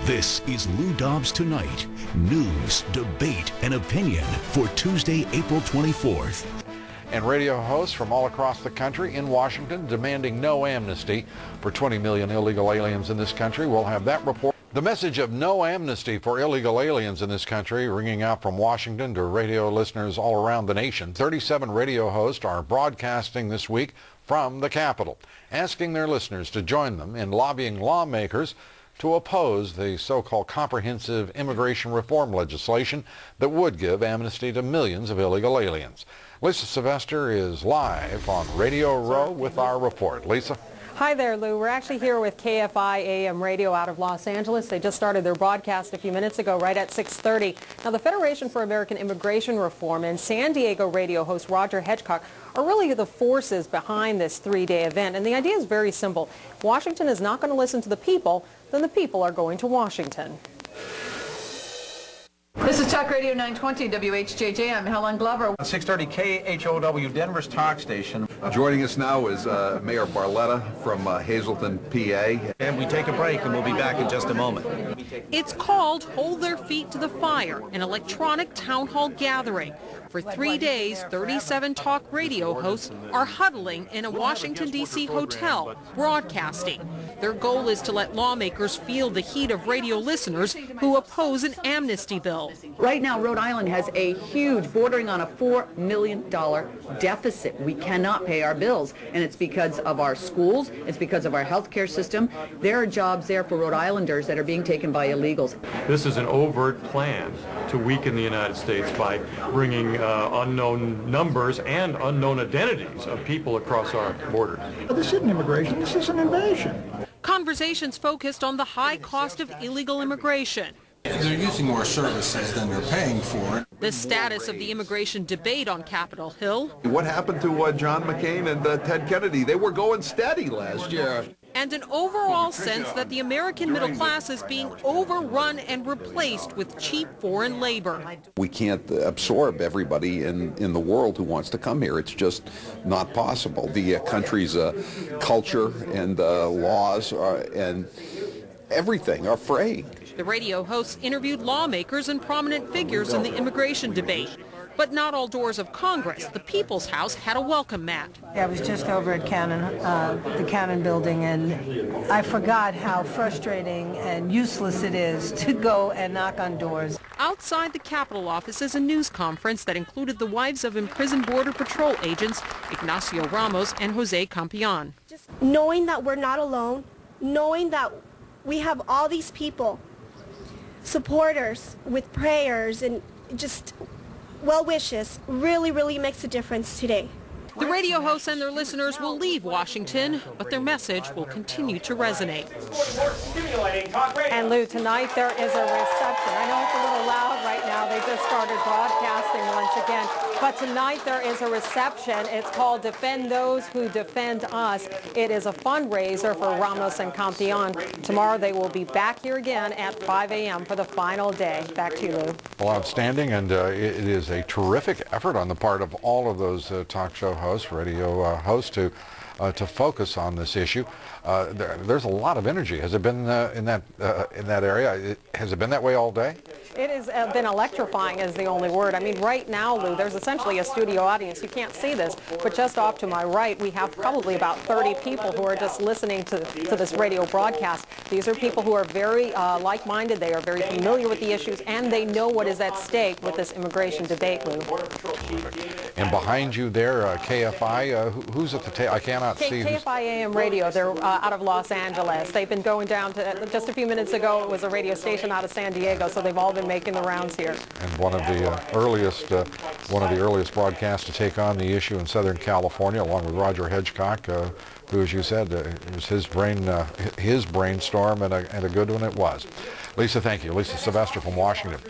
This is Lou Dobbs Tonight. News, debate, and opinion for Tuesday, April 24th. And radio hosts from all across the country in Washington demanding no amnesty for 20 million illegal aliens in this country. We'll have that report. The message of no amnesty for illegal aliens in this country ringing out from Washington to radio listeners all around the nation. 37 radio hosts are broadcasting this week from the Capitol, asking their listeners to join them in lobbying lawmakers to oppose the so-called comprehensive immigration reform legislation that would give amnesty to millions of illegal aliens. Lisa Sylvester is live on Radio Row with our report. Lisa? Hi there, Lou. We're actually here with KFI AM Radio out of Los Angeles. They just started their broadcast a few minutes ago, right at 6:30. Now, the Federation for American Immigration Reform and San Diego radio host Roger Hedgecock are really the forces behind this three-day event. And the idea is very simple. If Washington is not going to listen to the people, then the people are going to Washington. This is Talk Radio 920 WHJJ. I'm Helen Glover. 630 KHOW, Denver's talk station. Joining us now is Mayor Barletta from Hazleton, PA. And we take a break and we'll be back in just a moment. It's called Hold Their Feet to the Fire, an electronic town hall gathering. For 3 days, 37 talk radio hosts are huddling in a Washington, D.C. hotel, broadcasting. Their goal is to let lawmakers feel the heat of radio listeners who oppose an amnesty bill. Right now, Rhode Island has a huge, bordering on a $4 million deficit. We cannot pay our bills, and it's because of our schools, it's because of our health care system. There are jobs there for Rhode Islanders that are being taken by illegals. This is an overt plan to weaken the United States by bringing unknown numbers and unknown identities of people across our borders. This isn't immigration, this is an invasion. Conversations focused on the high cost of illegal immigration. They're using more services than they're paying for. The status of the immigration debate on Capitol Hill. What happened to John McCain and Ted Kennedy? They were going steady last year. And an overall sense that the American middle class is being overrun and replaced with cheap foreign labor. We can't absorb everybody in the world who wants to come here. It's just not possible. The country's culture and laws and everything are fraying. The radio hosts interviewed lawmakers and prominent figures in the immigration debate. But not all doors of Congress. The People's House had a welcome mat. I was just over at the Cannon building, and I forgot how frustrating and useless it is to go and knock on doors. Outside the Capitol office is a news conference that included the wives of imprisoned Border Patrol agents Ignacio Ramos and Jose Campion. Just knowing that we're not alone, knowing that we have all these people, supporters with prayers and just well wishes, really makes a difference today. The radio hosts and their listeners will leave Washington, but their message will continue to resonate. And Lou, tonight there is a reception. I know it's a little loud right now. They just started broadcasting once again. But tonight there is a reception. It's called Defend Those Who Defend Us. It is a fundraiser for Ramos and Campion. Tomorrow they will be back here again at 5 a.m. for the final day. Back to you, Lou. Well, outstanding, and it is a terrific effort on the part of all of those talk show hosts, radio hosts, to focus on this issue. There's a lot of energy. Has it been in that area? Has it been that way all day? It has been electrifying is the only word. I mean, right now, Lou, there's essentially a studio audience. You can't see this, but just off to my right, we have probably about 30 people who are just listening to this radio broadcast. These are people who are very like-minded. They are very familiar with the issues, and they know what is at stake with this immigration debate, Lou. And behind you there, KFI, who's at the table? I cannot see. KFI AM Radio. They're out of Los Angeles. They've been going down to, just a few minutes ago, it was a radio station out of San Diego, so they've all been making the rounds here. And one of the earliest broadcasts to take on the issue in Southern California, along with Roger Hedgecock, who, as you said, it was his brainstorm, and a good one it was. Lisa, thank you. Lisa Sylvester from Washington.